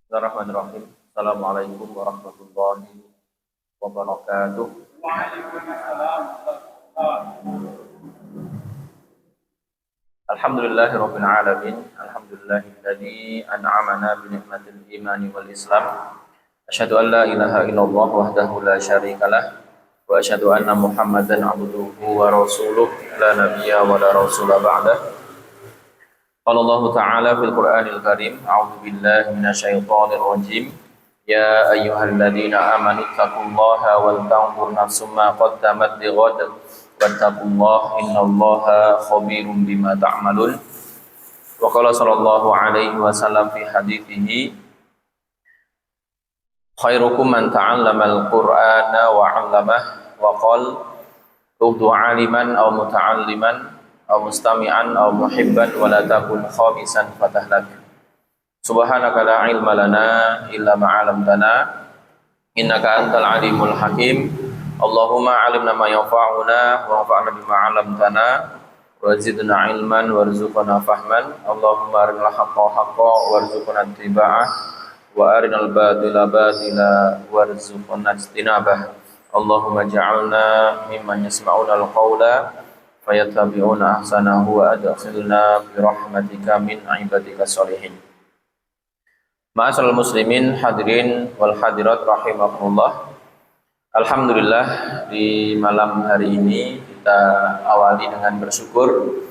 Bismillahirrahmanirrahim. Assalamualaikum warahmatullahi wabarakatuh. Alhamdulillahirabbil alamin. Alhamdulillahilladzi an'amana bi ni'matil imani wal islam. Asyhadu an la ilaha illallah wahdahu la syarikalah wa asyhadu anna Muhammadan abduhu wa rasuluh la nabiyya wa la rasula ba'dah. Qala Allah Ta'ala fil Qur'anil Karim, a'udzu billahi minasyaitonir rajim. Ya ayyuhalladzina amanu taqullaha wal tanzur nafsum ma qaddamat lighad wattaqullaha innallaha khabirum bima ta'malun. Wa qala sallallahu alaihi wasallam fi hadithihi, khairukum man ta'allamal Qur'ana wa 'allamah wa qala udu 'aliman aw muta'alliman aw mustami'an aw muhibban wa la takun khamisan fatahlak. Subhanaka la ilma lana illa ma 'allamtana innaka antal alimul hakim. Allahumma 'allimna ma yanfa'una wa anfa'na bima 'allamtana wa zidna ilman warzuqna fahman. Allahumma arinal haqqa haqqan warzuqna ittiba'ah wa arinal batila batila warzuqna ijtinabah. Allahumma ja'alna mimman yasma'una al-qawla fayattabi'una ahsanahu wa adkhilna bi rahmatika min ibadika sholihin. Ma'asyiral muslimin hadirin wal hadirat rahimakumullah. Alhamdulillah, di malam hari ini kita awali dengan bersyukur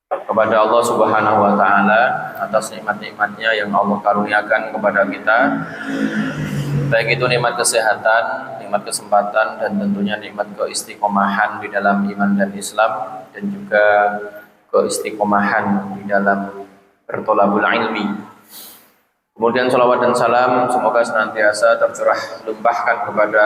kepada Allah Subhanahu wa taala atas nikmat-nikmatnya yang Allah karuniakan kepada kita. Baik itu nikmat kesehatan, nikmat kesempatan, dan tentunya nikmat keistiqomahan di dalam iman dan Islam, dan juga keistiqomahan di dalam bertolabul ilmi. Kemudian salawat dan salam semoga senantiasa tercurah limpahkan kepada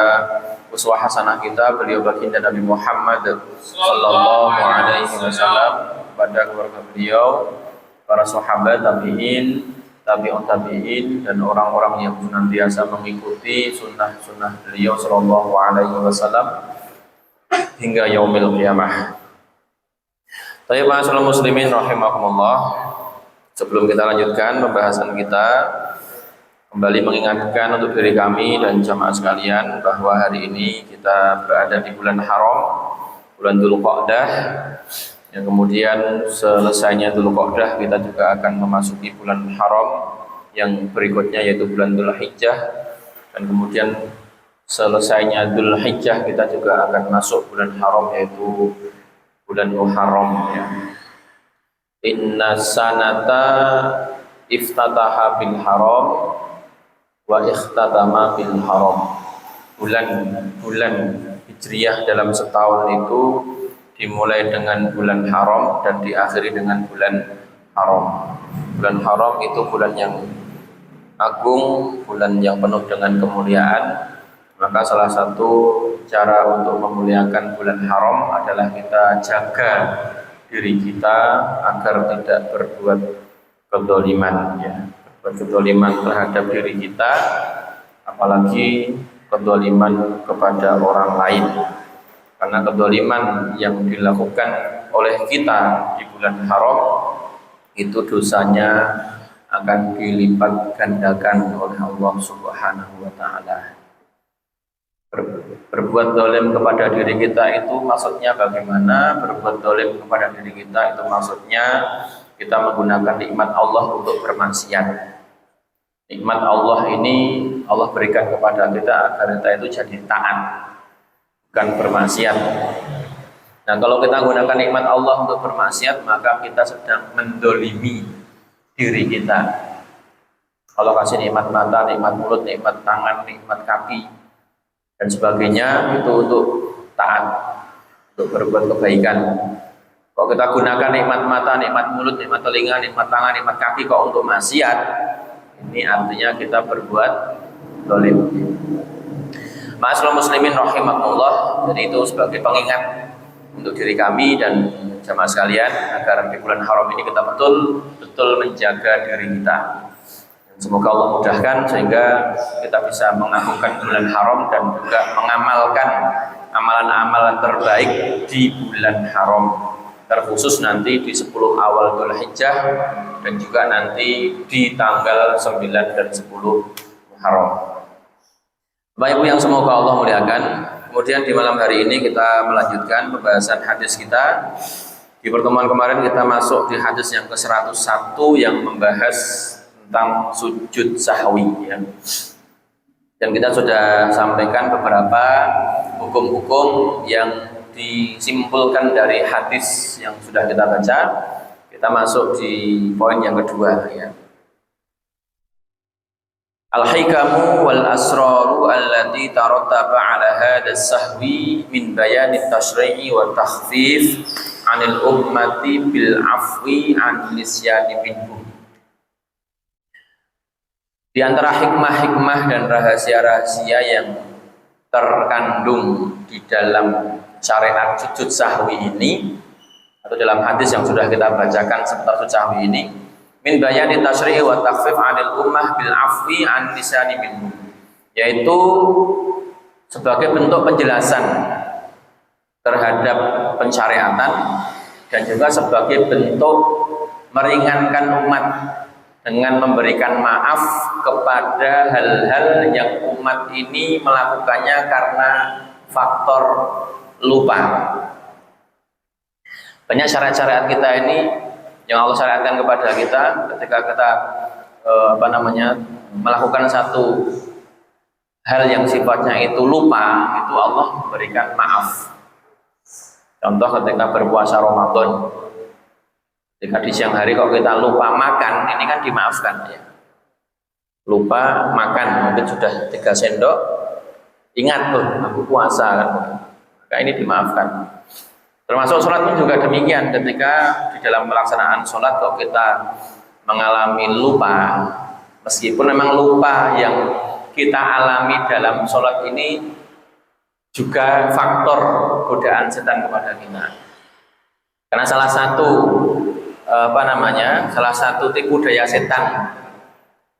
uswah hasanah kita, beliau baginda Nabi Muhammad sallallahu alaihi wasallam, kepada keluarga beliau, para sahabat, tabi'in, tabi'un tabi'in, dan orang-orang yang senantiasa mengikuti sunnah-sunnah beliau sallallahu alaihi wasallam hingga yaumil qiyamah. Baik, ma'asyiral muslimin rahimakumullah. Sebelum kita lanjutkan pembahasan kita, kembali mengingatkan untuk diri kami dan jamaah sekalian bahwa hari ini kita berada di bulan haram, bulan Dzulqa'dah. Yang kemudian selesainya Dzulqa'dah kita juga akan memasuki bulan haram yang berikutnya, yaitu bulan Dzulhijjah, dan kemudian selesainya Dzulhijjah kita juga akan masuk bulan haram, yaitu bulan Muharram ya. Inna sanata iftataha bil haram wa ikhtatama bil haram. Bulan Hijriyah dalam setahun itu dimulai dengan bulan haram dan diakhiri dengan bulan haram. Bulan haram itu bulan yang agung, bulan yang penuh dengan kemuliaan. Maka salah satu cara untuk memuliakan bulan haram adalah kita jaga diri kita agar tidak berbuat kedzaliman ya. Berbuat kedzaliman terhadap diri kita, apalagi kedzaliman kepada orang lain. Karena kedzaliman yang dilakukan oleh kita di bulan haram itu dosanya akan dilipat gandakan oleh Allah Subhanahu wa taala. Berbuat zalim kepada diri kita itu maksudnya bagaimana? Berbuat zalim kepada diri kita itu maksudnya kita menggunakan nikmat Allah untuk bermaksiat. Nikmat Allah ini Allah berikan kepada kita agar kita itu jadi taat, bukan bermaksiat. Nah, kalau kita gunakan nikmat Allah untuk bermaksiat, maka kita sedang mendolimi diri kita. Kalau kasih nikmat mata, nikmat mulut, nikmat tangan, nikmat kaki, dan sebagainya itu untuk taat, untuk berbuat kebaikan. Kalau kita gunakan nikmat mata, nikmat mulut, nikmat telinga, nikmat tangan, nikmat kaki kok untuk maksiat, ini artinya kita berbuat zalim. Ma'asyiral muslimin rahimakumullah. Jadi itu sebagai pengingat untuk diri kami dan jamaah sekalian agar di bulan haram ini kita betul-betul menjaga diri kita. Semoga Allah mudahkan sehingga kita bisa mengagungkan bulan haram dan juga mengamalkan amalan-amalan terbaik di bulan haram. terkhusus nanti di 10 awal Dzulhijjah dan juga nanti di tanggal 9 dan 10 Muharram. Bapak Ibu yang semoga Allah muliakan, kemudian di malam hari ini kita melanjutkan pembahasan hadis kita. Di pertemuan kemarin kita masuk di hadis yang ke-101 yang membahas tentang sujud sahwi ya. Dan kita sudah sampaikan beberapa hukum-hukum yang disimpulkan dari hadis yang sudah kita baca. Kita masuk di poin yang kedua ya. Al-hikamu wal asraru allati tarattaba ala hadha sahwi min bayan at-tashri'i wa takhfif 'anil ummati bil afwi 'an nisyani minhu. Di antara hikmah-hikmah dan rahasia-rahasia yang terkandung di dalam syariat sujud sahwi ini atau dalam hadis yang sudah kita bacakan seputar sujud sahwi ini, min bayani tasyri'i wa takhfif 'anil ummah bil afwi 'an nisyani minhu, yaitu sebagai bentuk penjelasan terhadap pensyariatan dan juga sebagai bentuk meringankan umat dengan memberikan maaf kepada hal-hal yang umat ini melakukannya karena faktor lupa. Banyak syariat-syariat kita ini yang Allah syariatkan kepada kita ketika kita melakukan satu hal yang sifatnya itu lupa, itu Allah memberikan maaf. Contoh ketika berpuasa Ramadan, ketika di siang hari kalau kita lupa makan, ini kan dimaafkan ya. Lupa makan, mungkin sudah 3 sendok, ingat tuh aku puasa kan, maka ini dimaafkan. Termasuk sholat pun juga demikian, ketika di dalam pelaksanaan sholat kalau kita mengalami lupa, meskipun memang lupa yang kita alami dalam sholat ini juga faktor godaan setan kepada kita. Karena salah satu salah satu tipu daya setan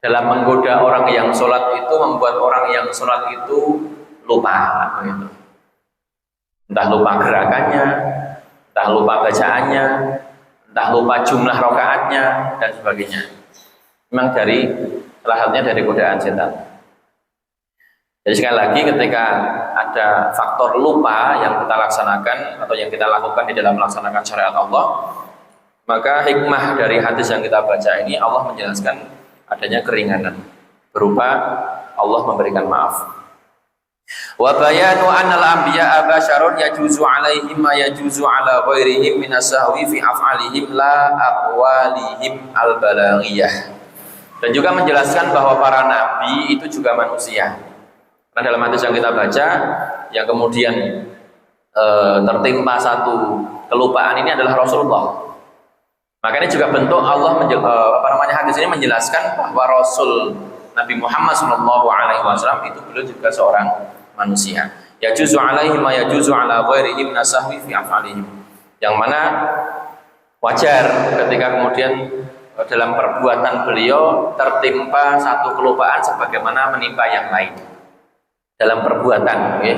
dalam menggoda orang yang sholat itu membuat orang yang sholat itu lupa, gitu. Entah lupa gerakannya, entah lupa bacaannya, entah lupa jumlah rakaatnya dan sebagainya. Memang salah satunya dari godaan setan. Jadi sekali lagi ketika ada faktor lupa yang kita laksanakan atau yang kita lakukan di dalam melaksanakan syariat Allah, maka hikmah dari hadis yang kita baca ini Allah menjelaskan adanya keringanan berupa Allah memberikan maaf. Wa bayanu annal anbiya'a basyarun yajuzu 'alaihim ma yajuzu 'ala ghairihim min as-sahwi fi af'alihim la aqwalihim al-balaghiyah. Dan juga menjelaskan bahwa para nabi itu juga manusia. Karena dalam hadis yang kita baca yang kemudian tertimpa satu kelupaan ini adalah Rasulullah. Maka ini juga bentuk Allah hadis ini menjelaskan bahwa Rasul Nabi Muhammad SAW itu beliau juga seorang manusia. Yajuzu 'alaihi ma yajuzu 'ala ghairihi min as-sahwi fi af'alihim. Yang mana wajar ketika kemudian dalam perbuatan beliau tertimpa satu kelupaan sebagaimana menimpa yang lain. Dalam perbuatan, okay?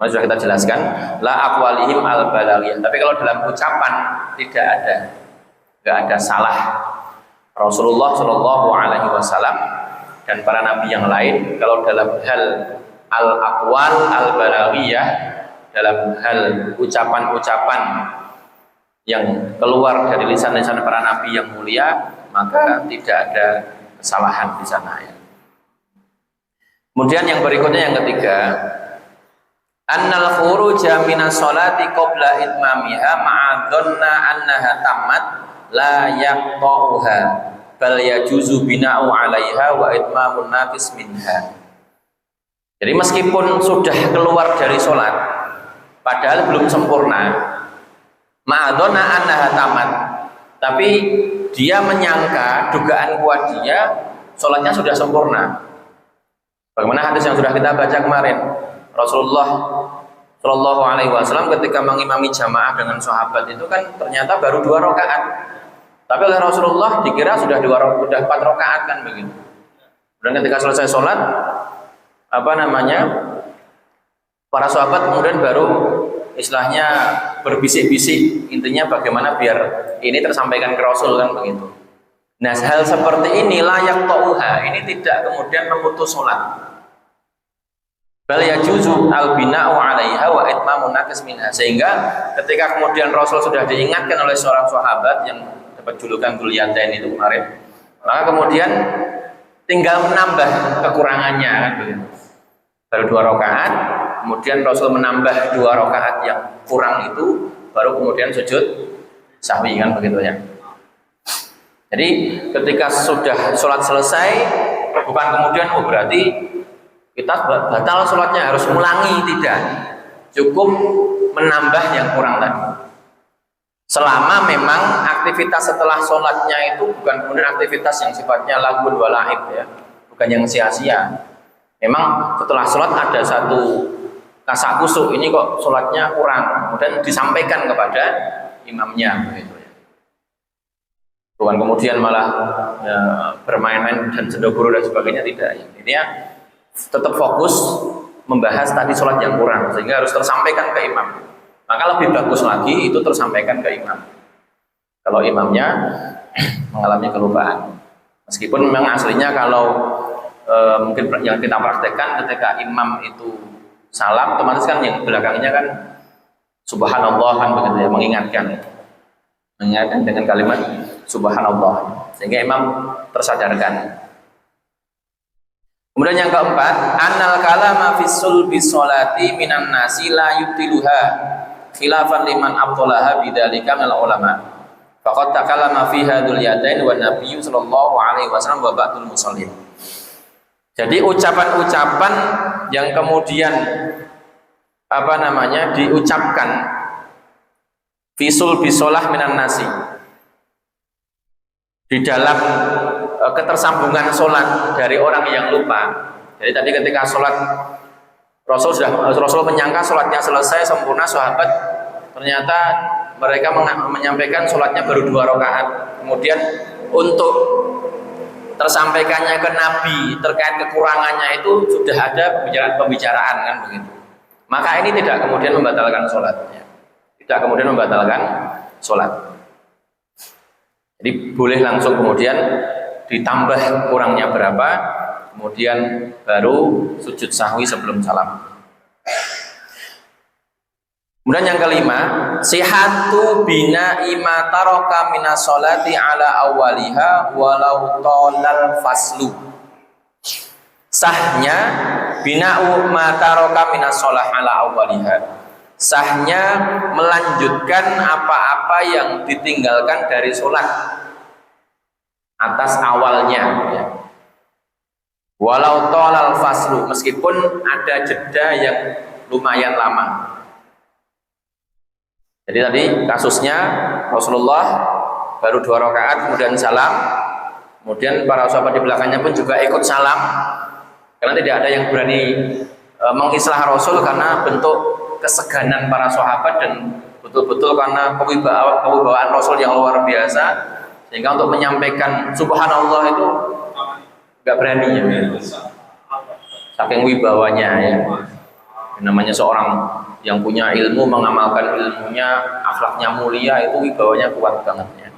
Sudah kita jelaskan la aqwalihim al-balaghiyah. Tapi kalau dalam ucapan tidak ada salah. Rasulullah Shallallahu Alaihi Wasallam dan para nabi yang lain kalau dalam hal al-aqwal al-balaghiyah, dalam hal ucapan-ucapan yang keluar dari lisan-lisan para nabi yang mulia, maka tidak ada kesalahan di sana ya. Kemudian yang berikutnya yang ketiga, annal khuruja minas sholati qabla itmamiha ma'adhanna annaha tammat la yaqta'uha bal yajuzu bina'u 'alaiha wa itmamun naqis minha. Jadi meskipun sudah keluar dari sholat padahal belum sempurna, ma'adhanna annaha tammat, tapi dia menyangka, dugaan kuat dia sholatnya sudah sempurna. Bagaimana hadis yang sudah kita baca kemarin, Rasulullah Shallallahu Alaihi Wasallam ketika mengimami jamaah dengan sahabat itu kan ternyata baru 2 rakaat, tapi oleh Rasulullah dikira sudah 4 rakaat kan begitu. Dan ketika selesai sholat, para sahabat kemudian baru istilahnya berbisik-bisik, intinya bagaimana biar ini tersampaikan ke Rasul kan begitu. Nah, hal seperti ini layak tauha, ini tidak kemudian memutus sholat. Bal yajuzu al-bina'u 'alaiha wa itmamun naqis minha. Sehingga ketika kemudian Rasul sudah diingatkan oleh seorang sahabat yang dapat julukan Dzulyatain itu kemarin, maka kemudian tinggal menambah kekurangannya kan begitu. Baru 2 rakaat, kemudian Rasul menambah 2 rakaat yang kurang itu, baru kemudian sujud sahwi kan begitu ya. Jadi ketika sudah sholat selesai, bukan kemudian berarti kita batal sholatnya, harus ulangi, tidak, cukup menambah yang kurang tadi. Selama memang aktivitas setelah sholatnya itu bukan kemudian aktivitas yang sifatnya lagun walaib ya, bukan yang sia-sia. Memang setelah sholat ada satu kasak kusuk, ini kok sholatnya kurang, kemudian disampaikan kepada imamnya begitu ya. Bukan kemudian malah ya, bermain-main dan sendogoro dan sebagainya, tidak. Ini ya tetap fokus membahas tadi sholat yang kurang, sehingga harus tersampaikan ke imam. Maka lebih bagus lagi itu tersampaikan ke imam kalau imamnya mengalami kelupaan. Meskipun memang aslinya kalau mungkin yang kita praktekkan ketika imam itu salam, otomatis kan yang belakangnya kan subhanallah kan begitu ya, mengingatkan dengan kalimat subhanallah, sehingga imam tersadarkan. Kemudian yang keempat, annal kalama fis sulbi sholati minan nasi la yubtiluha khilafan liman abtalaha bidzalika minal ulama. Faqad takallama fiha Dzulyatain wa Nabiyyu sallallahu alaihi wasallam wa ba'dul musallin. Jadi ucapan-ucapan yang kemudian diucapkan fi sulbi sholah minan nasi, di dalam ketersambungan sholat dari orang yang lupa. Jadi tadi ketika sholat Rasul menyangka sholatnya selesai sempurna, sahabat ternyata mereka menyampaikan sholatnya baru 2 rakaat. Kemudian untuk tersampaikannya ke Nabi terkait kekurangannya itu sudah ada pembicaraan kan begitu. Maka ini tidak kemudian membatalkan sholatnya, tidak kemudian membatalkan sholat. Jadi boleh langsung kemudian ditambah kurangnya berapa, kemudian baru sujud sahwi sebelum salam. Kemudian yang kelima, sihatu bina ima taraka minas sholati ala awwaliha walau tolal faslu. Sahnya bina'u ma taraka minas sholah ala awwaliha. Sahnya melanjutkan apa-apa yang ditinggalkan dari sholat atas awalnya ya. Walau tolal faslu, meskipun ada jeda yang lumayan lama. Jadi tadi kasusnya Rasulullah baru 2 rakaat kemudian salam, kemudian para sahabat di belakangnya pun juga ikut salam, karena tidak ada yang berani mengislah Rasul karena bentuk keseganan para sahabat dan betul-betul karena kewibawaan Rasul yang luar biasa, sehingga untuk menyampaikan subhanallah itu nggak berani ya, saking wibawanya ya. Namanya seorang yang punya ilmu, mengamalkan ilmunya, akhlaknya mulia, itu wibawanya kuat banget ya.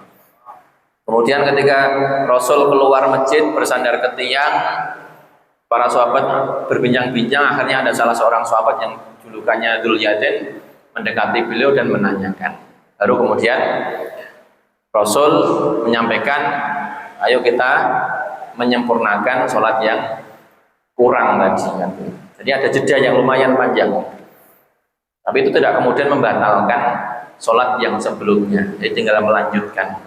Kemudian ketika Rasul keluar masjid bersandar ke tiang, para sahabat berbincang-bincang, akhirnya ada salah seorang sahabat yang julukannya Dzulyatain mendekati beliau dan menanyakan. Baru kemudian Rasul menyampaikan, ayo kita menyempurnakan sholat yang kurang tadi kan. Jadi ada jeda yang lumayan panjang, tapi itu tidak kemudian membatalkan sholat yang sebelumnya, jadi tinggal melanjutkan.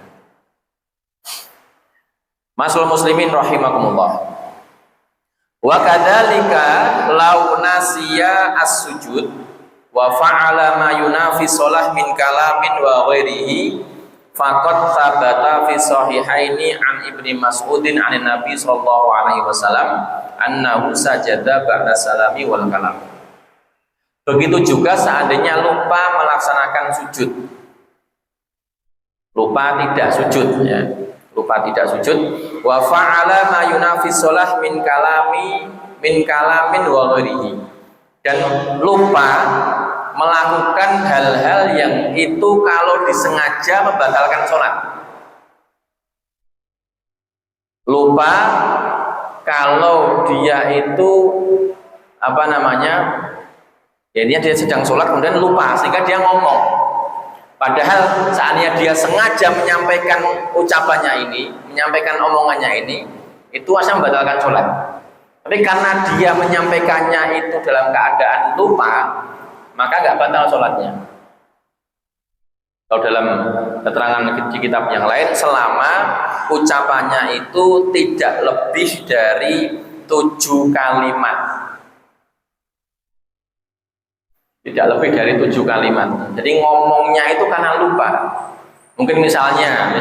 Masul muslimin rahimakumullah. Wa kadzalika law nasiya as-sujud wa fa'ala ma yunafi shalah min kalamin wa ghairihi faqad sabata fi sahihaini an Ibnu Mas'udin 'an Nabi sallallahu alaihi wasallam annahu sajada ba'da salami wal kalam. Begitu juga seandainya lupa melaksanakan sujud, lupa tidak sujud ya, lupa tidak sujud, wa fa'ala ma yunafi shalah min kalamin wa ghairihi, dan lupa melakukan hal-hal yang itu kalau disengaja membatalkan sholat. Lupa kalau dia itu ya dia sedang sholat kemudian lupa sehingga dia ngomong. Padahal seandainya dia sengaja menyampaikan ucapannya ini, menyampaikan omongannya ini, itu asal membatalkan sholat. Tapi karena dia menyampaikannya itu dalam keadaan lupa, maka nggak batal sholatnya. Kalau dalam keterangan di kitab yang lain, selama ucapannya itu tidak lebih dari 7 kalimat. Tidak lebih dari 7 kalimat. Jadi ngomongnya itu karena lupa. Mungkin misalnya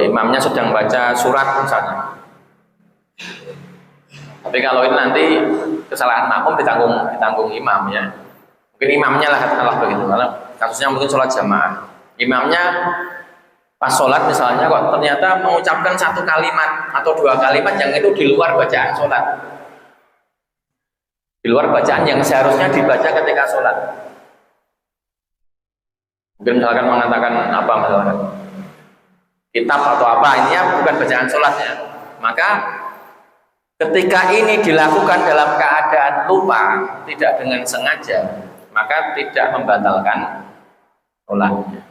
imamnya sedang baca surat misalnya. Tapi kalau ini nanti kesalahan makmum ditanggung imam ya. Mungkin imamnya lah katakanlah begitu. Karena kasusnya mungkin sholat jamaah. Imamnya pas sholat misalnya kok ternyata mengucapkan 1 kalimat atau 2 kalimat yang itu di luar bacaan sholat. Di luar bacaan yang seharusnya dibaca ketika sholat. Mungkin misalkan mengatakan apa misalkan kitab atau apa, ini ya bukan bacaan sholatnya. Maka ketika ini dilakukan dalam keadaan lupa, tidak dengan sengaja, maka tidak membatalkan sholatnya.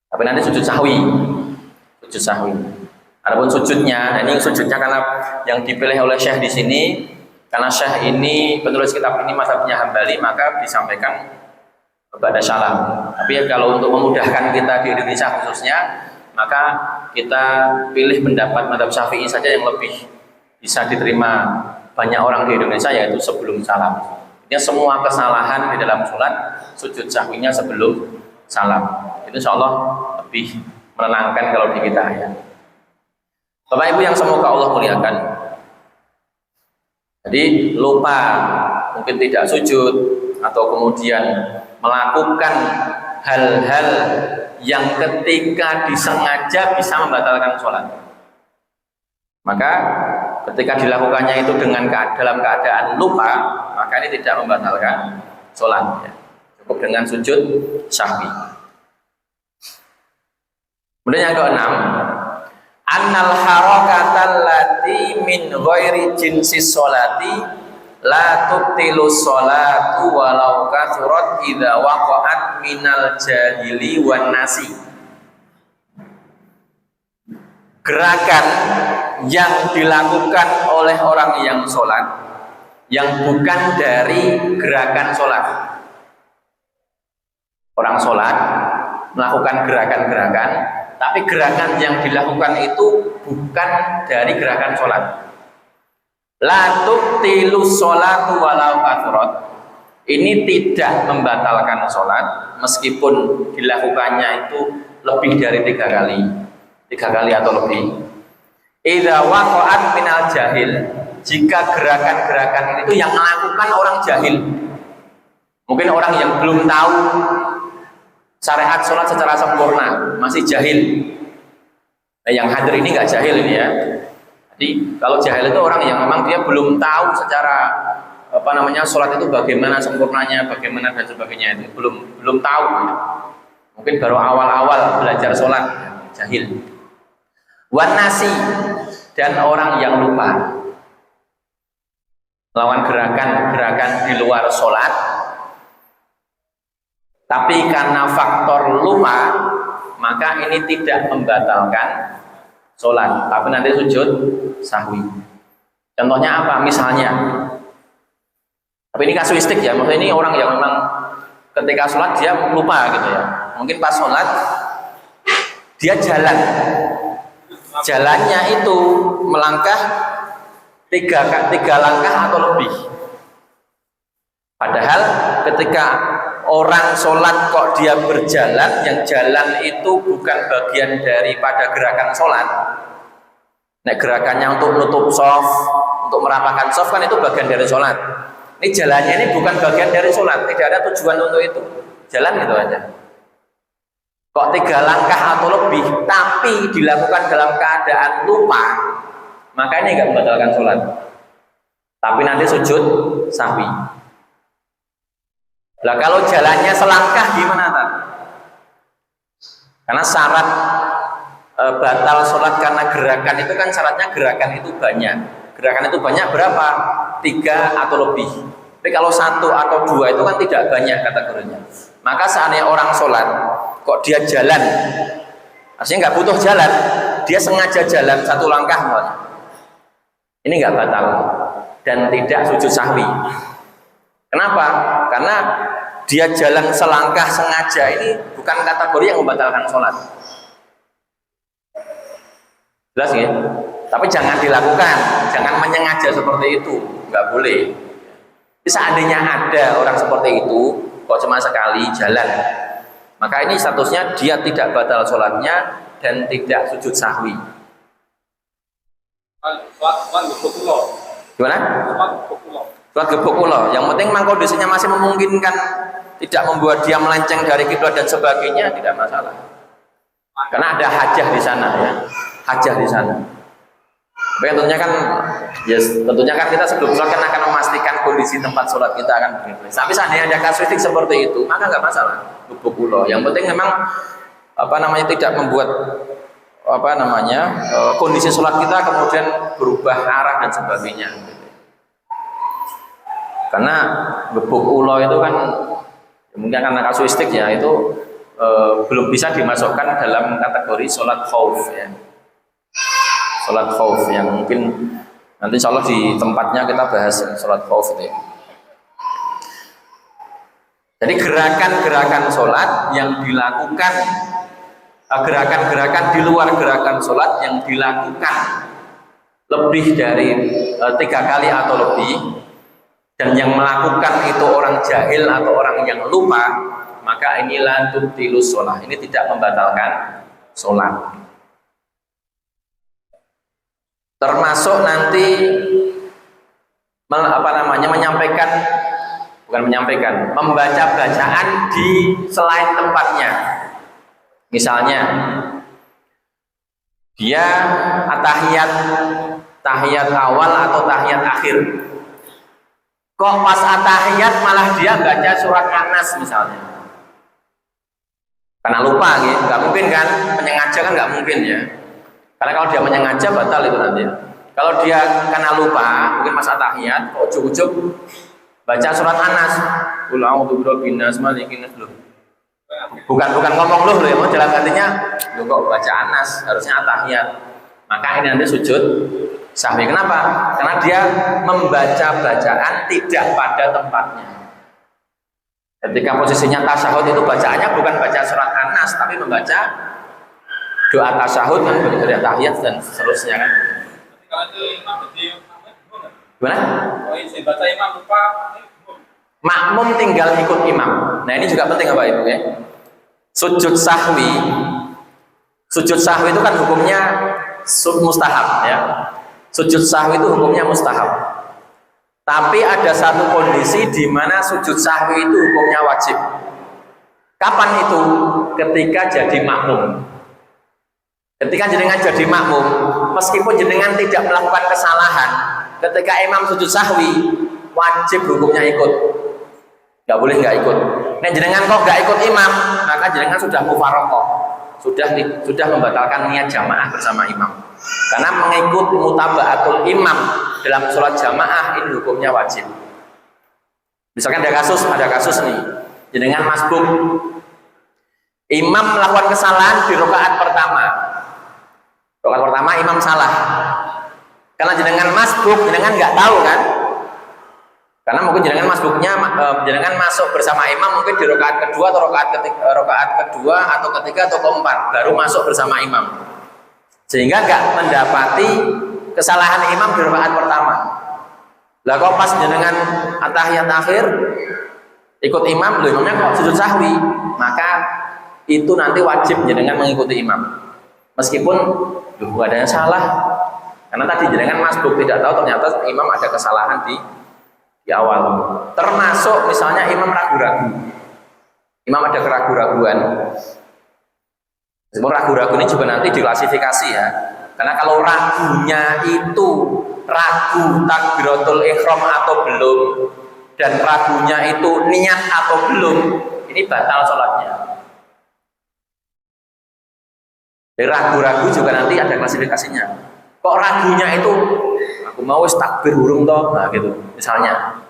Tapi nanti sujud sahwi. Adapun sujudnya, nah ini sujudnya karena yang dipilih oleh Syekh di sini, karena Syekh ini penulis kitab ini mazhabnya Hambali, maka disampaikan kepada salam. Tapi kalau untuk memudahkan kita di Indonesia khususnya, maka kita pilih pendapat mazhab Syafi'i saja yang lebih bisa diterima banyak orang di Indonesia, yaitu sebelum salam. Ini semua kesalahan di dalam sholat, sujud sahwinya sebelum salam. Itu insya Allah lebih menenangkan kalau di kita ya. Bapak Ibu yang semoga Allah muliakan. Jadi lupa, mungkin tidak sujud, atau kemudian melakukan hal-hal yang ketika disengaja bisa membatalkan sholat. Maka ketika dilakukannya itu dalam keadaan lupa, maka ini tidak membatalkan sholat ya. Cukup dengan sujud sahwi. Kemudian yang ke-6, annal harakatal lati min ghairi jinsis sholati la tubtilu sholatu walau kathurat idza waqa'at minal jahili wan nasi. Gerakan yang dilakukan oleh orang yang sholat yang bukan dari gerakan sholat. Orang sholat melakukan gerakan-gerakan, tapi gerakan yang dilakukan itu bukan dari gerakan sholat. La tubtilu sholatu walau kathurat. Ini tidak membatalkan sholat meskipun dilakukannya itu lebih dari 3 kali. 3 kali atau lebih. Idza waqa'at minal jahil. Jika gerakan-gerakan itu yang melakukan orang jahil. Mungkin orang yang belum tahu syariat sholat secara sempurna, masih jahil. Nah, yang hadir ini nggak jahil ini ya. Jadi kalau jahil itu orang yang memang dia belum tahu secara sholat itu bagaimana sempurnanya, bagaimana dan sebagainya, itu belum tahu ya. Mungkin baru awal-awal belajar sholat, jahil. Wan nasi, dan orang yang lupa melakukan gerakan-gerakan di luar sholat, tapi karena faktor lupa, maka ini tidak membatalkan sholat, tapi nanti sujud sahwi. Contohnya apa? Misalnya, tapi ini kasuistik ya, maksudnya ini orang yang memang ketika sholat dia lupa gitu ya. Mungkin pas sholat dia jalannya itu melangkah 3 langkah atau lebih. Padahal ketika orang sholat kok dia berjalan, yang jalan itu bukan bagian daripada gerakan sholat. Nah, gerakannya untuk nutup soft, untuk merapahkan soft kan itu bagian dari sholat. Ini jalannya ini bukan bagian dari sholat, tidak ada tujuan untuk itu. Jalan gitu aja. Kok 3 langkah atau lebih, tapi dilakukan dalam keadaan lupa, maka ini nggak membatalkan sholat. Tapi nanti sujud sahwi. Lah kalau jalannya selangkah gimana tak? Karena syarat batal sholat karena gerakan itu kan syaratnya gerakan itu banyak. Gerakan itu banyak berapa? 3 atau lebih. Tapi kalau 1 atau 2 itu kan tidak banyak kategorinya. Maka seandainya orang sholat kok dia jalan, artinya nggak butuh jalan, dia sengaja jalan 1 langkah malah, ini nggak batal dan tidak sujud sahwi. Kenapa? Karena dia jalan selangkah sengaja, ini bukan kategori yang membatalkan sholat. Jelas ya? Tapi jangan dilakukan, jangan menyengaja seperti itu, nggak boleh. Jadi seandainya ada orang seperti itu, kok cuma sekali jalan, maka ini statusnya dia tidak batal sholatnya dan tidak sujud sahwi. Gimana? Sholat gebuk ulo. Yang penting memang kondisinya masih memungkinkan, tidak membuat dia melenceng dari kiblat dan sebagainya, tidak masalah. Karena ada hajah di sana ya, hajah di sana. Tapi tentunya kan kita sebelum sholat kan akan memastikan kondisi tempat sholat kita akan begitu. Tapi seandainya ada kasuistik seperti itu, maka nggak masalah gebuk ulo. Yang penting memang tidak membuat kondisi sholat kita kemudian berubah arah dan sebagainya. Karena gebuk ulo itu kan mungkin karena kasuistik ya, itu belum bisa dimasukkan dalam kategori sholat khauf ya. Sholat khauf yang mungkin nanti insya Allah di tempatnya kita bahas sholat khauf itu ya. Jadi gerakan-gerakan sholat yang dilakukan, gerakan-gerakan di luar gerakan sholat yang dilakukan lebih dari 3 kali atau lebih, dan yang melakukan itu orang jahil atau orang yang lupa, maka inilah tubtilus sholat, ini tidak membatalkan sholat. Termasuk nanti membaca bacaan di selain tempatnya. Misalnya dia tahiyat awal atau tahiyat akhir, kok pas atahiyat malah dia baca surat An-Nas misalnya, karena lupa gitu, nggak mungkin kan, menyengaja kan nggak mungkin ya. Karena kalau dia menyengaja batal itu nanti. Kalau dia karena lupa, mungkin pas tahiyat, kok ujuk-ujuk baca surat An-Nas, qul a'udzu birabbin nas malikin nas. Bukan ngomong loh ya, mau jalan gantinya kok baca An-Nas, harusnya tahiyat. Maka ini nanti sujud sahwi. Kenapa? Karena dia membaca bacaan tidak pada tempatnya. Ketika posisinya tasyahud itu bacaannya bukan baca surat An-Nas, tapi membaca doa tasyahud kan, begitu ada tahiyat dan seterusnya kan. Kalau itu imam Gimana? kalau yang baca imam lupa, Makmum tinggal ikut imam. Nah ini juga penting Bapak Ibu ya. Sujud sahwi itu kan hukumnya mustahab ya. Sujud sahwi itu hukumnya mustahab. Tapi ada satu kondisi di mana sujud sahwi itu hukumnya wajib. Kapan itu? Ketika jadi makmum. Ketika jenengan jadi makmum, meskipun jenengan tidak melakukan kesalahan, ketika imam sujud sahwi, wajib hukumnya ikut. Nggak boleh nggak ikut. Nah jenengan kok nggak ikut imam, maka jenengan sudah mufaroqah, sudah membatalkan niat jamaah bersama imam. Karena mengikut mutaba'atul imam dalam sholat jamaah ini hukumnya wajib. Misalkan ada kasus nih, jenengan masbuk, imam melakukan kesalahan di rakaat pertama. Rakaat pertama imam salah. Karena jenengan masbuk, jenengan nggak tahu kan? Karena mungkin jenengan masbuknya, jenengan masuk bersama imam mungkin di rakaat kedua atau rakaat kedua atau ketiga atau keempat baru masuk bersama imam, sehingga nggak mendapati kesalahan imam di rakaat pertama. Lah kok pas jenengan atahiyat akhir ikut imam, loh imamnya kok sujud sahwi, maka itu nanti wajib jenengan mengikuti imam, meskipun bukan ada yang salah, karena tadi jenengan masbuk tidak tahu ternyata imam ada kesalahan di awal. Termasuk misalnya imam ragu-ragu, imam ada keraguan-raguan. Semua ragu-ragu ini juga nanti diklasifikasi ya. Karena kalau ragunya itu ragu takbiratul ihram atau belum, dan ragunya itu niat atau belum, ini batal sholatnya. Jadi ragu-ragu juga nanti ada klasifikasinya. Kok ragunya itu aku mau takbir urung toh, nah gitu misalnya.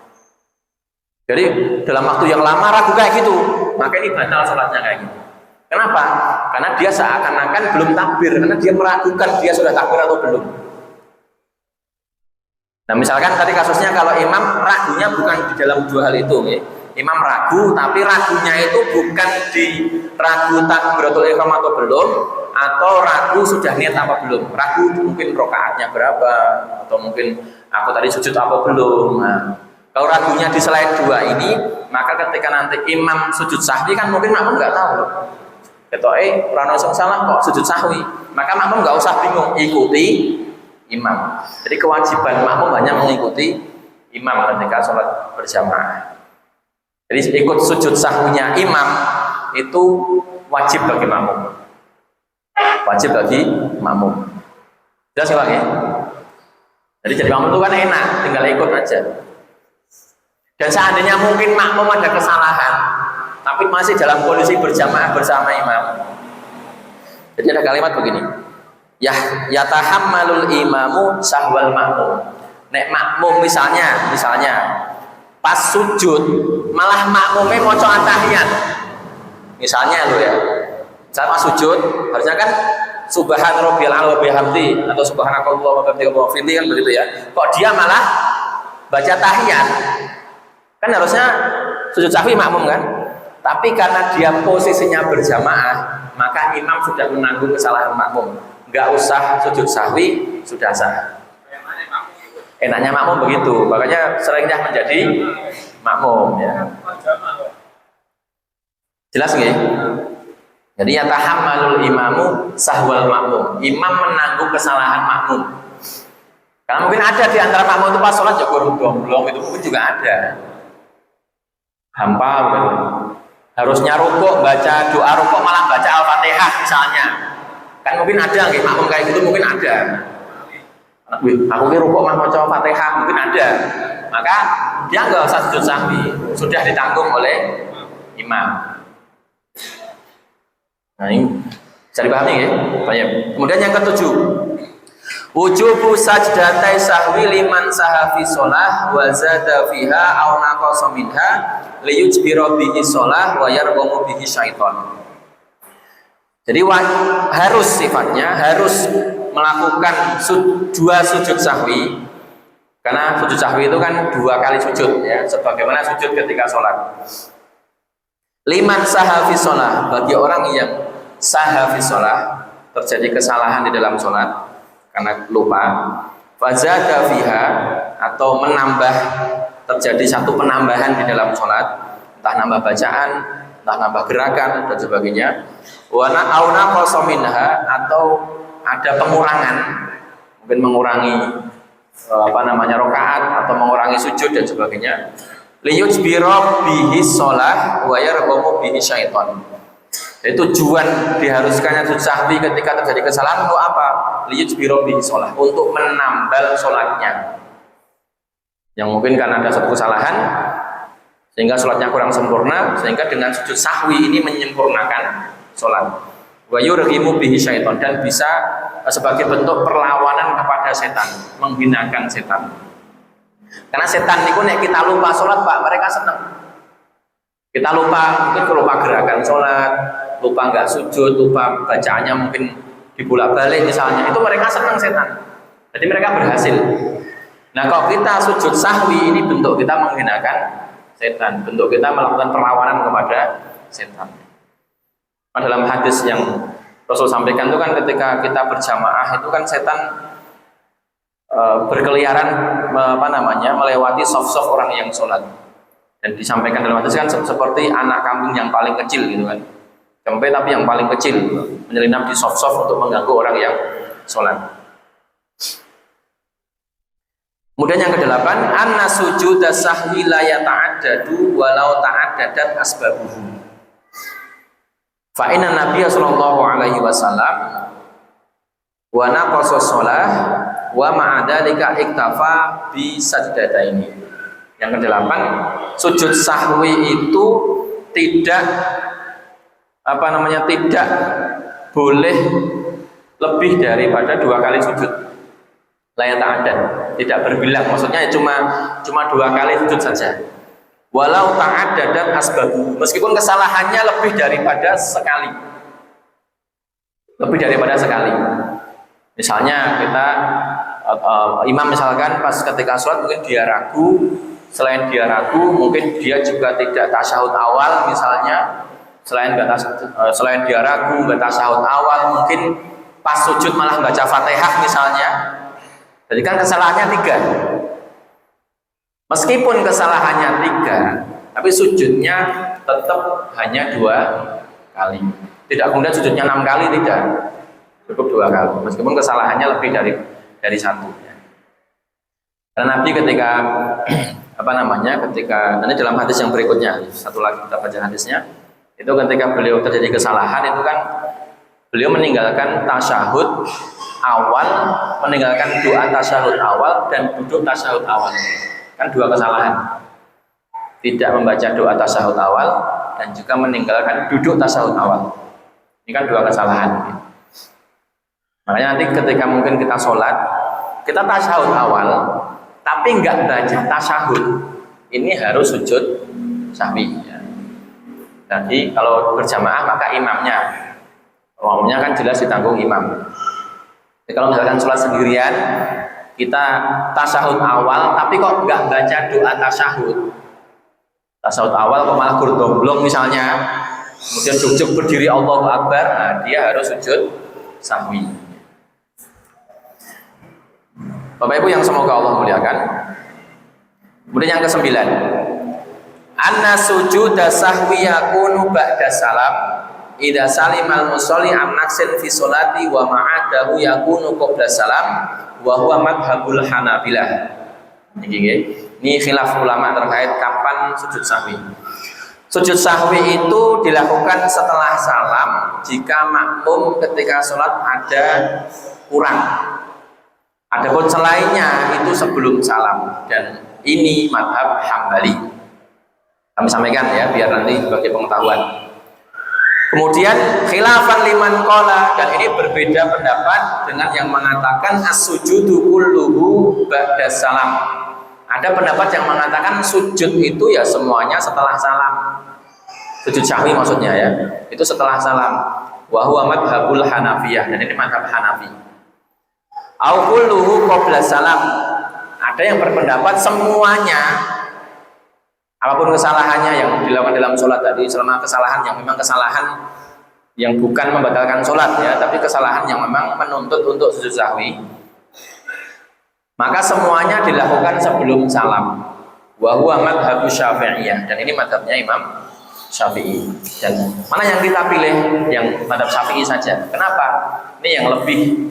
Jadi dalam waktu yang lama ragu kayak gitu, maka ini batal sholatnya kayak gitu. Kenapa? Karena dia seakan-akan belum takbir, karena dia meragukan dia sudah takbir atau belum. Nah misalkan tadi kasusnya kalau imam ragunya bukan di dalam dua hal itu, ya. Imam ragu, tapi ragunya itu bukan di ragu takbiratul ihram atau belum, atau ragu sudah niat apa belum. Ragu mungkin rokaatnya berapa, atau mungkin aku tadi sujud apa belum. Nah, kalau ragunya di selain dua ini, maka ketika nanti imam sujud sahwi kan mungkin makmum nggak tahu loh. Rano salah kok sujud sahwi, maka makmum nggak usah bingung, ikuti imam. Jadi kewajiban makmum hanya mengikuti imam ketika sholat berjamaah. Jadi ikut sujud sahwinya imam itu wajib bagi makmum. Wajib bagi makmum. Jelas ya Bang ya? Jadi jadi makmum itu kan enak, tinggal ikut aja. Dan seandainya mungkin makmum ada kesalahan, tapi masih dalam kondisi berjamaah bersama imam. Jadi ada kalimat begini. Yatahammalul imamu sahwal makmum. Nek makmum misalnya pas sujud malah makmumnya mau tahiyat. Misalnya lo ya. Misalnya pas sujud harusnya kan subhan rabbiyal a'la wa bihamdi atau subhanakallah wa bihamdihi wa fili kan begitu ya. Kok dia malah baca tahiyat? Kan harusnya sujud sahwi makmum kan? Tapi karena dia posisinya berjamaah, maka imam sudah menanggung kesalahan makmum. Nggak usah sujud sahwi, sudah sah. Enaknya makmum begitu, makanya seringnya menjadi makmum ya. Jelas nggih? Jadi yatahammalul imamu sahwal makmum. Imam menanggung kesalahan makmum. Karena mungkin ada di antara makmum itu pas sholat ya belum itu mungkin juga ada. Hampa begitu. Harusnya rukuk baca doa rukuk malah baca Al-Fatihah misalnya. Kan mungkin ada nggih makmum kayak gitu mungkin ada. Aku ki rukuk mah maca Fatihah mungkin ada. Maka dia enggak usah sujud sahwi, sudah ditanggung oleh imam. Nah, ini bisa dipahami ya? Baik. Kemudian yang ketujuh, wujubu sajdatai sahwi liman saha fi shalah wa zada fiha aw naqasa minha liyujbira bihi shalah wa yarghamu bihi syaitan. Jadi harus sifatnya harus melakukan dua sujud sahwi, karena sujud sahwi itu kan dua kali sujud ya, sebagaimana sujud ketika sholat. Liman saha fi shalah, bagi orang yang saha fi shalah, terjadi kesalahan di dalam sholat karena lupa, fazada fiha, atau menambah, terjadi satu penambahan di dalam sholat, entah nambah bacaan, entah nambah gerakan dan sebagainya, wana auna qasaminha, atau ada pengurangan, mungkin mengurangi rakaat atau mengurangi sujud dan sebagainya, liyujbira bihi shalah wa yarghamu bihi syaitan. Jadi tujuan diharuskannya sujud sahwi ketika terjadi kesalahan untuk apa? Liyujbira bihi shalah, untuk menambal sholatnya. Yang mungkin karena ada satu kesalahan sehingga sholatnya kurang sempurna, sehingga dengan sujud sahwi ini menyempurnakan sholat. Wa yurghimu bihi syaitan, dan bisa sebagai bentuk perlawanan kepada setan, menghinakan setan. Karena setan itu nek kita lupa sholat Pak, mereka senang. Kita lupa, mungkin lupa gerakan sholat, lupa nggak sujud, lupa bacaannya mungkin dibolak-balik misalnya, itu mereka senang setan. Jadi mereka berhasil. Nah kalau kita sujud sahwi ini bentuk kita menghinakan setan, bentuk kita melakukan perlawanan kepada setan. Dalam hadis yang Rasul sampaikan itu kan ketika kita berjamaah itu kan setan berkeliaran melewati soft orang yang sholat, dan disampaikan dalam hadis kan seperti anak kambing yang paling kecil gitu kan, sampai tapi yang paling kecil menyelinap di soft untuk mengganggu orang yang sholat. Kemudian yang kedelapan, anna sujuda sahwi la yata'addadu walau ta'addadat asbabuhu. Fa inna Nabiya sallallahu alaihi wasallam wa naqasa shalah wa ma'a dzalika iktafa bi sajdataini. Yang kedelapan, sujud sahwi itu tidak tidak boleh lebih daripada 2 kali sujud. La ta'addad, tidak berbilang. Maksudnya cuma 2 kali sujud saja. Walau ta'addadat asbabu, meskipun kesalahannya lebih daripada sekali. Lebih daripada sekali. Misalnya imam misalkan pas ketika sholat mungkin dia ragu. Selain dia ragu, mungkin dia juga tidak tasyahud awal misalnya. Selain dia ragu, nggak tasyahud awal, mungkin pas sujud malah baca Fatihah misalnya. Jadi kan kesalahannya 3. Meskipun kesalahannya 3, tapi sujudnya tetap hanya 2 kali. Tidak kemudian sujudnya 6 kali, tidak. Cukup 2 kali. Meskipun kesalahannya lebih dari 1. Karena Nabi ketika ketika nanti dalam hadis yang berikutnya, satu lagi kita baca hadisnya, itu ketika beliau terjadi kesalahan itu kan beliau meninggalkan tasyahud awal, meninggalkan doa tasyahud awal dan duduk tasyahud awal. Kan 2 kesalahan. Tidak membaca doa tasyahud awal dan juga meninggalkan duduk tasyahud awal. Ini kan 2 kesalahan. Makanya nanti ketika mungkin kita sholat, kita tasyahud awal tapi nggak baca tasyahud, ini harus sujud sahwi. Jadi kalau berjamaah maka imamnya kan jelas ditanggung imam. Jadi kalau misalkan sholat sendirian, kita tasyahud awal tapi kok nggak baca doa tasyahud. Tasyahud awal kok malah gurdomblong misalnya, kemudian juk-juk berdiri Allahu Akbar, nah dia harus sujud sahwi. Bapak Ibu yang semoga Allah muliakan. Kemudian yang ke-9, anna sujuda sahwi yakunu ba'da salam idza salimal musolli an naqsin fi sholati wa ma'adahu yakunu qabla salam wa huwa madhabul Hanabilah. Ini khilaf ulama terkait kapan sujud sahwi. Sujud sahwi itu dilakukan setelah salam jika makmum ketika sholat ada kurang. Adapun selainnya itu sebelum salam, dan ini madhab Hambali. Kami sampaikan ya biar nanti sebagai pengetahuan. Kemudian khilafan liman qala, dan ini berbeda pendapat dengan yang mengatakan as-sujudu kulluhu ba'da salam. Ada pendapat yang mengatakan sujud itu ya semuanya setelah salam. Sujud sahwi maksudnya ya, itu setelah salam. Wa huwa madhabul Hanafiyah, dan ini madhab Hanafi. Au kulluhu qabla salam. Ada yang berpendapat semuanya, apapun kesalahannya yang dilakukan dalam sholat tadi, selama kesalahan yang memang kesalahan yang bukan membatalkan sholat ya, tapi kesalahan yang memang menuntut untuk sujud sahwi, maka semuanya dilakukan sebelum salam. Wa huwa madhabu Syafi'iyah, dan ini madhabnya Imam Syafi'i. Dan mana yang kita pilih? Yang madhab Syafi'i saja. Kenapa? Ini yang lebih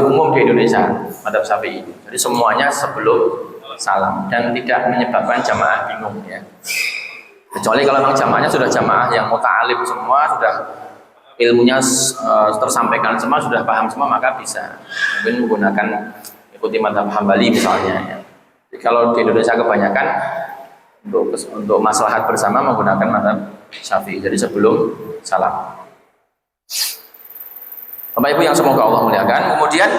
umum di Indonesia, madhab Syafi'i. Jadi semuanya sebelum salam dan tidak menyebabkan jamaah bingung ya. Kecuali kalau memang jamaahnya sudah jamaah yang muta'alim semua, sudah ilmunya tersampaikan semua, sudah paham semua, maka bisa mungkin menggunakan ikuti madhab Hambali misalnya ya. Jadi kalau di Indonesia kebanyakan untuk maslahat bersama menggunakan madhab Syafi'i, jadi sebelum salam. Bapak Ibu yang semoga Allah muliakan. Kemudian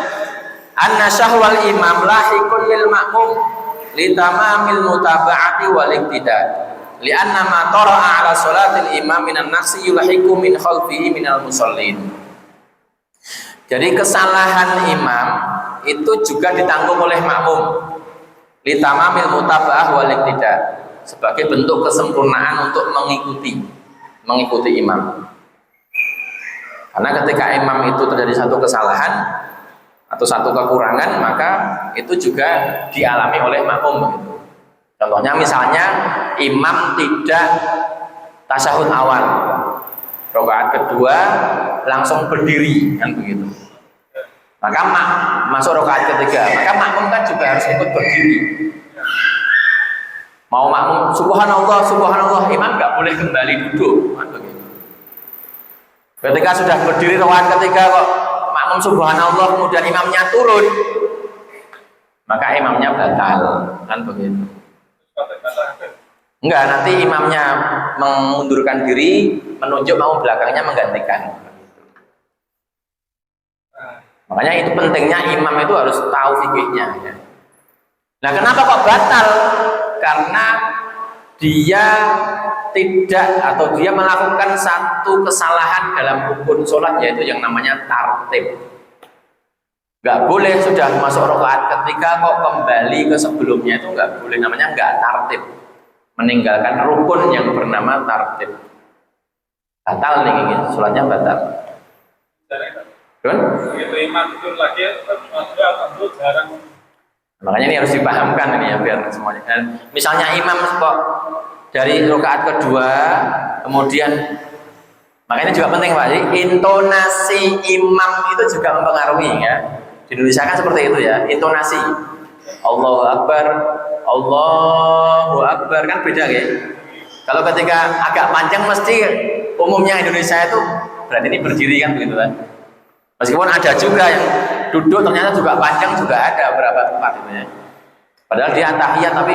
anna syahwal imam lahiqun lil ma'mum li tamamil mutaba'ati wal iqtida li anna ma tara'a ala salatil imam minan naqsi yulahiqu min khalfihi minal musallin. Jadi kesalahan imam itu juga ditanggung oleh makmum li tamamil mutaba'ah wal iqtida, sebagai bentuk kesempurnaan untuk mengikuti imam. Karena ketika imam itu terjadi satu kesalahan atau satu kekurangan, maka itu juga dialami oleh makmum. Contohnya misalnya imam tidak tasyahud awal, rakaat kedua langsung berdiri, kan begitu. Maka masuk rakaat ketiga, maka makmum kan juga harus ikut berdiri. Mau makmum subhanallah subhanallah, imam nggak boleh kembali duduk, kan begitu. Ketika sudah berdiri rakaat ketiga kok makmum subhanallah kemudian imamnya turun, maka imamnya batal, kan begitu. Enggak, nanti imamnya mengundurkan diri, menunjuk mau belakangnya menggantikan. Makanya itu pentingnya imam itu harus tahu fikihnya. Ya. Nah, kenapa kok batal? Karena dia tidak atau dia melakukan satu kesalahan dalam rukun sholat, yaitu yang namanya tartib. Nggak boleh sudah masuk rakaat ketika kok kembali ke sebelumnya, itu nggak boleh, namanya nggak tartib, meninggalkan rukun yang bernama tartib. Batal nih, sholatnya batal. Kan? Makanya ini harus dipahamkan ini ya, biar semuanya. Dan misalnya imam kok dari rakaat kedua, kemudian makanya juga penting Pak, jadi intonasi imam itu juga mempengaruhi ya. Di Indonesia kan seperti itu ya, intonasi. Allahu Akbar, Allahu Akbar kan beda ya. Kalau ketika agak panjang mesti umumnya Indonesia itu berarti ini berdiri kan begitu kan. Meskipun ada juga yang duduk ternyata juga panjang, juga ada beberapa tempat itu ya. Padahal dia tahiyat tapi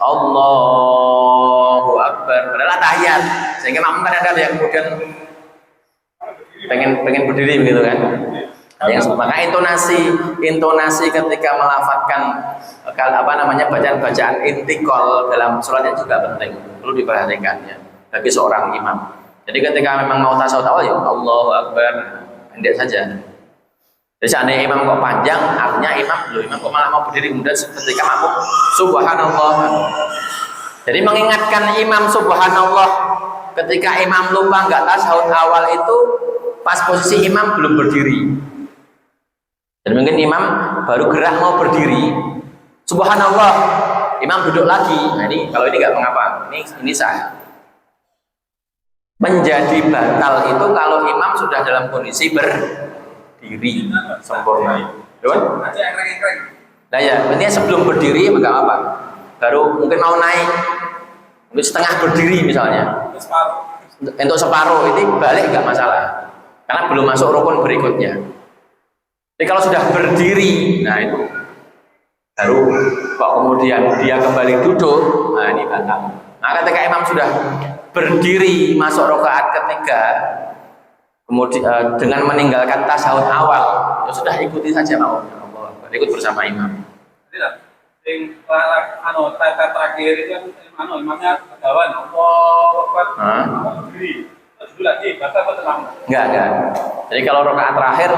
Allahu Akbar, padahal tahiyat. Sehingga makmum kan ada yang kemudian pengen berdiri begitu kan. Maka intonasi ketika melafadzkan bacaan intikal dalam sholatnya juga penting, perlu diperhatikan ya bagi seorang imam. Jadi ketika memang mau tasawuf awal ya Allahu Akbar, pendek saja. Jadi seandainya imam kok panjang, artinya imam kok malah mau berdiri, kemudian ketika makmum subhanallah. Jadi mengingatkan imam subhanallah ketika imam lupa nggak tasawuf awal itu pas posisi imam belum berdiri. Dan mungkin imam baru gerak mau berdiri, subhanallah, imam duduk lagi. Nah ini kalau ini nggak mengapa, ini sah. Menjadi batal itu kalau imam sudah dalam kondisi berdiri sempurna. Nah ya, intinya sebelum berdiri enggak apa, baru mungkin mau naik, mungkin setengah berdiri misalnya, untuk separuh ini balik nggak masalah, karena belum masuk rukun berikutnya. Tapi kalau sudah berdiri, nah itu baru kok kemudian dia kembali duduk, nah ini batal. Nah ketika imam sudah berdiri masuk rakaat ketiga, kemudian dengan meninggalkan tasawuf awal, ya sudah ikuti saja mau, ikut bersama imam. Terakhir itu kan imamnya kegawan, berdiri. Duduk lagi, batal atau tenang? Enggak. Jadi kalau rakaat terakhir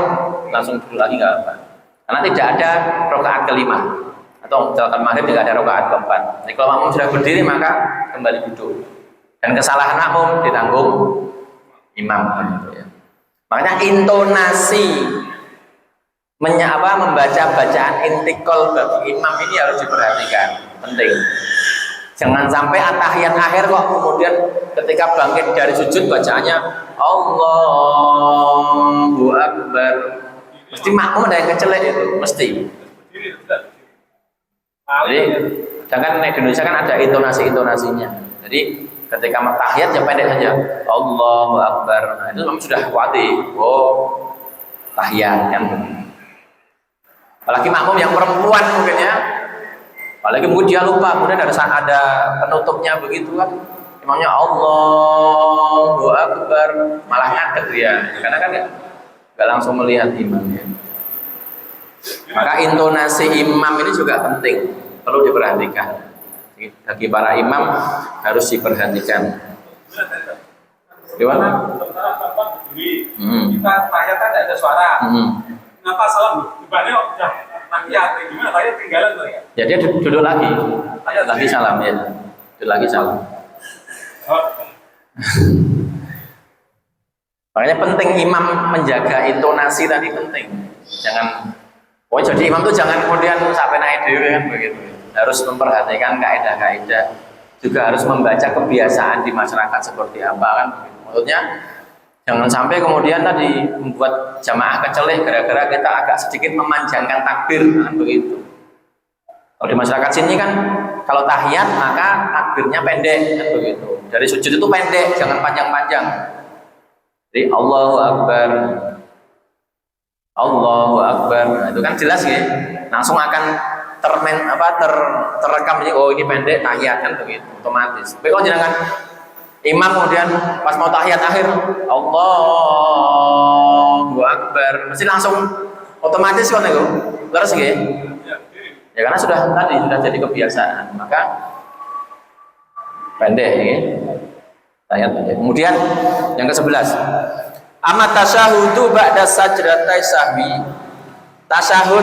langsung duduk lagi enggak apa. Karena tidak ada rakaat kelima atau rakaat maghrib tidak ada rakaat keempat. Jadi kalau makmum sudah berdiri maka kembali duduk. Dan kesalahan makmum ditanggung imam gitu ya. Makanya intonasi membaca bacaan intikal bagi imam ini harus diperhatikan, penting. Jangan sampai at-tahiyat akhir kok kemudian ketika bangkit dari sujud bacaannya Allahu Akbar. Mesti makmum ada yang kecelek itu, mesti. Jadi sedangkan di Indonesia kan ada intonasinya. Jadi ketika tahiyat ya pendek saja Allahu Akbar. Nah, itu memang sudah kuati. Oh, tahiyat kan. Apalagi makmum yang perempuan mungkin ya. Apalagi mungkin dia lupa, kemudian ada penutupnya begitu kan, imamnya Allahu Akbar, malah ngadeg dia, karena kan nggak langsung melihat imamnya. Maka intonasi imam ini juga penting, perlu diperhatikan. Bagi para imam harus diperhatikan. Gimana? Kita tahiyat kan ada suara. Kenapa salam? Dibanding udah tahiyat, gimana tahiyat tinggalan tuh ya? Ya dia duduk lagi salam ya, duduk lagi salam. Makanya penting imam menjaga intonasi tadi penting. Jadi imam tuh jangan kemudian sampai naik dewe kan begitu. Harus memperhatikan kaidah-kaidah, juga harus membaca kebiasaan di masyarakat seperti apa kan. Maksudnya jangan sampai kemudian tadi membuat jamaah keceleh gara-gara kita agak sedikit memanjangkan takbir kan begitu. Kalau di masyarakat sini kan kalau tahiyat maka takbirnya pendek kan begitu. Dari sujud itu pendek, jangan panjang-panjang. Jadi Allahu Akbar, Allahu Akbar, nah, itu kan jelas ya. Langsung akan terekam jadi oh ini pendek tahiyat kan begitu otomatis. Tapi kalau jangan imam kemudian pas mau tahiyat akhir Allahu Akbar mesti langsung otomatis kan itu terus gitu ya karena sudah jadi kebiasaan maka pendek ya tahiyat pendek. Kemudian yang ke-11 amat tasyahudu ba'da sajdatai sahwi, tasyahud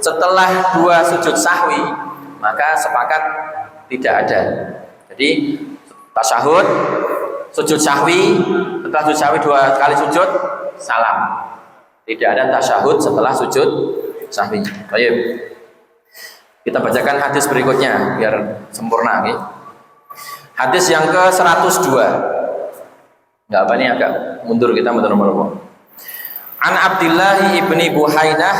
setelah 2 sujud sahwi maka sepakat tidak ada. Jadi tasyahud sujud sahwi, setelah sujud sahwi 2 kali sujud salam, tidak ada tasyahud setelah sujud sahwi. Baik, kita bacakan hadis berikutnya biar sempurna ya. Hadis yang ke-102. Enggak apa nih agak mundur kita nomor. An Abdullah ibni Buhainah,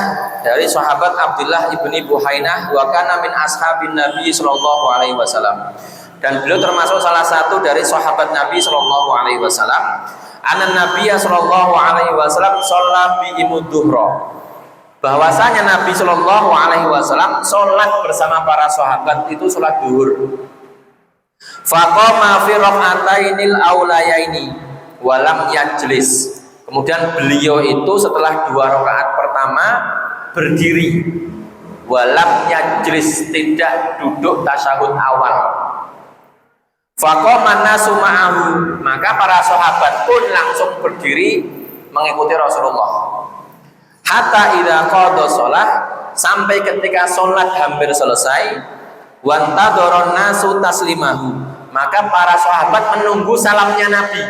dari sahabat Abdullah ibni Buhainah, wa kana min ashabin Nabi sallallahu alaihi wasallam, dan beliau termasuk salah satu dari sahabat Nabi sallallahu alaihi wasallam. Anan Nabiya sallallahu alaihi wasallam shalla bihimud dhuhra, bahwasanya Nabi sallallahu alaihi wasallam salat bersama para sahabat itu salat zuhur. Faqama fi rak'atainil aulayaini walam yajlis, kemudian beliau itu setelah 2 rakaat pertama berdiri, walam yajlis, tidak duduk tasyahud awal. Faqama nasu ma'ahu, maka para sahabat pun langsung berdiri mengikuti Rasulullah. Hatta idza qada shalah, sampai ketika sholat hampir selesai, wantadharon nasu taslimahu, maka para sahabat menunggu salamnya Nabi.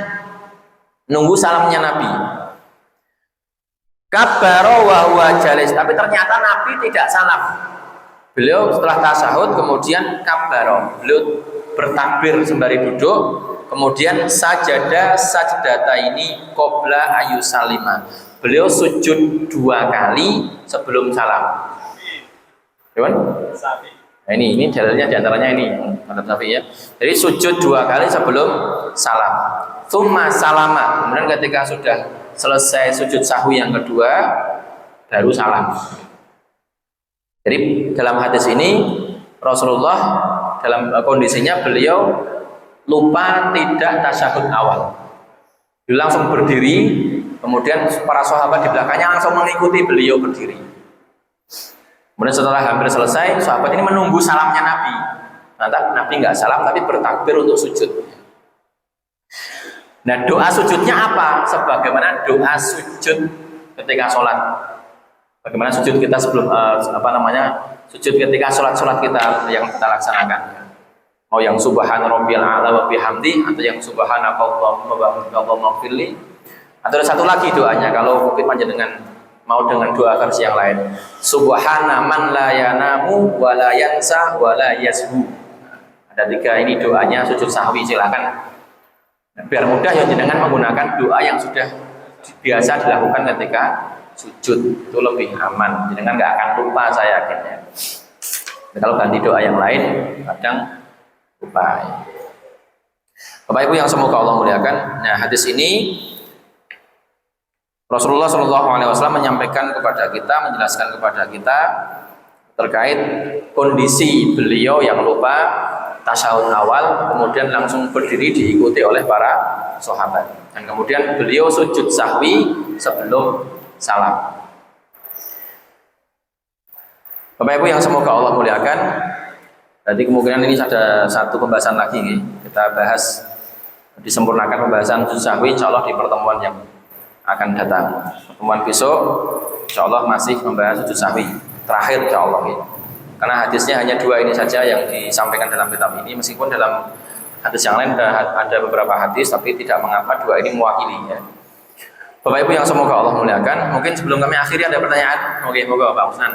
Kabbaro wa huwa jalis, tapi ternyata Nabi tidak salam. Beliau setelah tasyahud kemudian kabbaro, beliau bertakbir sembari duduk, kemudian sajdata ini qabla ayu salima, beliau sujud 2 kali sebelum salam. Gimana? Nah, ini dalilnya diantaranya ini madhab Syafi'i ya. Jadi sujud 2 kali sebelum salam. Tsumma salama, kemudian ketika sudah selesai sujud sahwi yang kedua baru salam. Jadi dalam hadis ini Rasulullah dalam kondisinya beliau lupa tidak tasyahud awal. Beliau langsung berdiri, kemudian para sahabat di belakangnya langsung mengikuti beliau berdiri. Kemudian setelah hampir selesai, sahabat ini menunggu salamnya Nabi. Nabi nggak salam tapi bertakbir untuk sujud. Nah, doa sujudnya apa? Sebagaimana doa sujud ketika sholat. Bagaimana sujud kita sebelum sujud ketika sholat kita yang kita laksanakan. Mau yang subhana rabbiyal a'la wa bihamdi, atau yang subhanakallahumma wa bihamdika firli. Atau ada satu lagi doanya kalau mungkin panjenengan mau dengan doa versi yang lain. Subhana man la yanamu wa la yansa wa la yashu. Ada 3 ini doanya sujud sahwi, silakan. Biar mudah ya jenengan menggunakan doa yang sudah biasa dilakukan ketika sujud, itu lebih aman. Jenengan nggak akan lupa, saya yakin ya. Kalau ganti doa yang lain kadang lupa. Bapak Ibu yang semoga Allah muliakan. Nah, hadis ini Rasulullah Shallallahu Alaihi Wasallam menyampaikan kepada kita, menjelaskan kepada kita terkait kondisi beliau yang lupa tasyahud awal, kemudian langsung berdiri diikuti oleh para sahabat, dan kemudian beliau sujud sahwi sebelum salam. Bapak Ibu yang semoga Allah muliakan, jadi kemungkinan ini ada satu pembahasan lagi nih. Kita bahas, disempurnakan pembahasan sujud sahwi insyaallah di pertemuan yang akan datang. Pertemuan besok insyaallah masih membahas sujud sahwi terakhir insyaallah ya. Karena hadisnya hanya 2 ini saja yang disampaikan dalam kitab ini, meskipun dalam hadis yang lain ada beberapa hadis, tapi tidak mengapa 2 ini mewakili ya. Bapak Ibu yang semoga Allah muliakan, mungkin sebelum kami akhiri ada pertanyaan. Oke, moga Pak Usnan.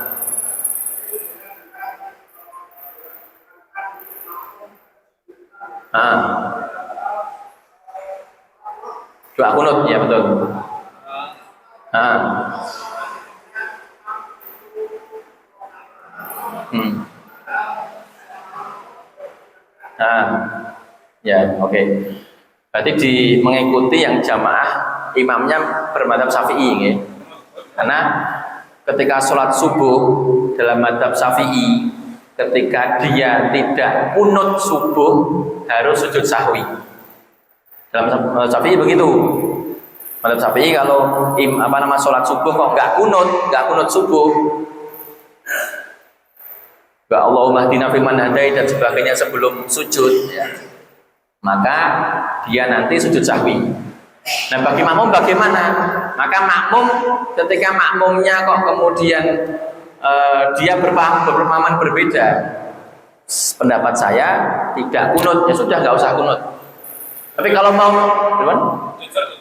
Doa kunut ya, betul. Ya, oke. Berarti mengikuti yang jamaah imamnya bermadzhab Syafi'i ya. Karena ketika sholat subuh dalam madzhab Syafi'i, ketika dia tidak kunut subuh harus sujud sahwi. Dalam Syafi'i begitu. Madzhab Syafi'i kalau sholat subuh kok nggak kunut subuh, nggak Allahumma hdina fiman hadait dan sebagainya sebelum sujud, ya, maka dia nanti sujud sahwi. Nah bagi makmum bagaimana? Maka makmum ketika makmumnya kok kemudian dia berpemahaman berbeda, pendapat saya tidak kunut, ya sudah nggak usah kunut. Tapi kalau mau,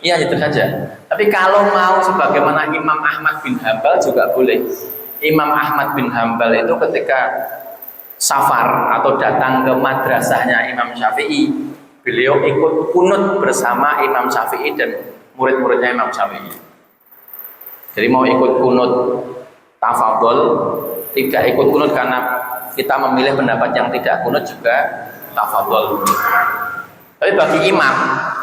iya itu saja. Tapi kalau mau sebagaimana Imam Ahmad bin Hambal juga boleh. Imam Ahmad bin Hambal itu ketika safar atau datang ke madrasahnya Imam Syafi'i, beliau ikut kunut bersama Imam Syafi'i dan murid-muridnya Imam Syafi'i. Jadi mau ikut kunut tafadhol, tidak ikut kunut karena kita memilih pendapat yang tidak kunut juga tafadhol. Tapi bagi imam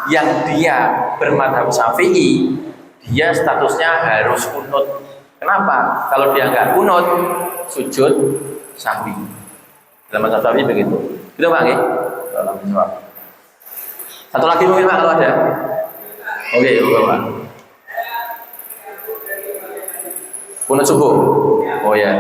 yang dia bermadhab Syafi'i, dia statusnya harus kunut. Kenapa? Kalau dia nggak kunut, sujud sahwi. Dalam madhab Syafi'i begitu. Gitu Pak, nggih? Satu lagi mungkin Pak kalau ada. Oke, Pak. Kunut subuh. Oh ya.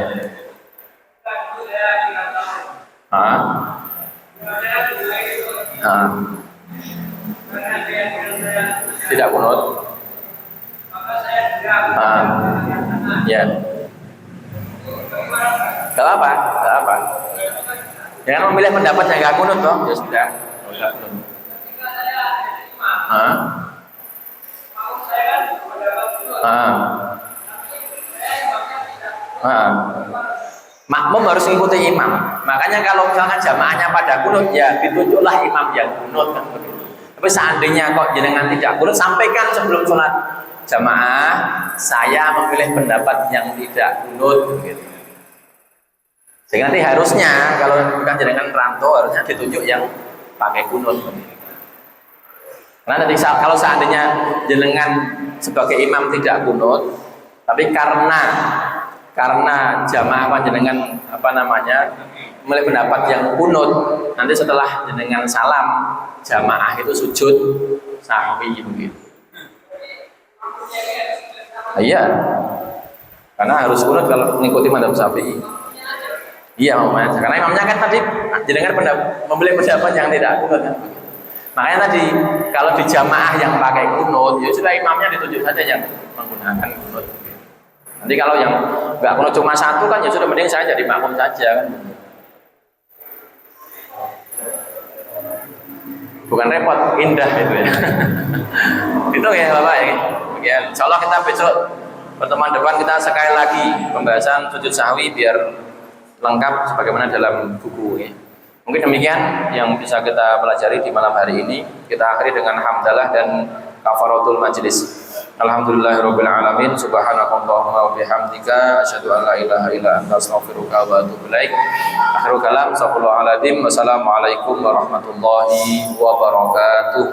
Tidak kunut. Ya. Gak apa. Jangan memilih pendapat yang gak kunut toh. Ya sudah. Makmum harus mengikuti imam. Makanya kalau misalkan jamaahnya pada kunut, ya ditunjuklah imam yang kunut kan begitu. Tapi seandainya kok jenengan tidak kunut, sampaikan sebelum sholat jamaah, saya memilih pendapat yang tidak kunut begitu. Sehingga nanti harusnya kalau bukan jenengan rantau, harusnya ditunjuk yang pakai kunut. Karena nanti kalau seandainya jenengan sebagai imam tidak kunut, tapi karena jamaah jenengan memilih pendapat yang kunut, nanti setelah jenengan salam jamaah itu sujud sahwi begitu. Iya, karena harus kunut kalau mengikuti madhab Syafi'i. Iya mamanya, karena imamnya kan tadi jenengan memilih pendapat yang tidak kunut kan begitu. Makanya tadi kalau di jamaah yang pakai kunut, ya sudah imamnya ditunjuk saja yang menggunakan kunut. Nanti kalau yang nggak kunut cuma satu kan ya sudah, mending saya jadi makmum saja kan. Bukan repot, indah itu ya. Itu ya Bapak ya. Ya, insya Allah kita besok pertemuan depan kita sekali lagi pembahasan sujud sahwi biar lengkap sebagaimana dalam buku ya. Mungkin demikian yang bisa kita pelajari di malam hari ini. Kita akhiri dengan hamdalah dan kafaratul majlis. Alhamdulillahirabbil alamin, subhanakallahumma wa bihamdika asyhadu an la ilaha illa anta astaghfiruka wa atubu ilaik. Akhirul kalam, sallallahu alaihi wasallam. Wassalamualaikum warahmatullahi wabarakatuh.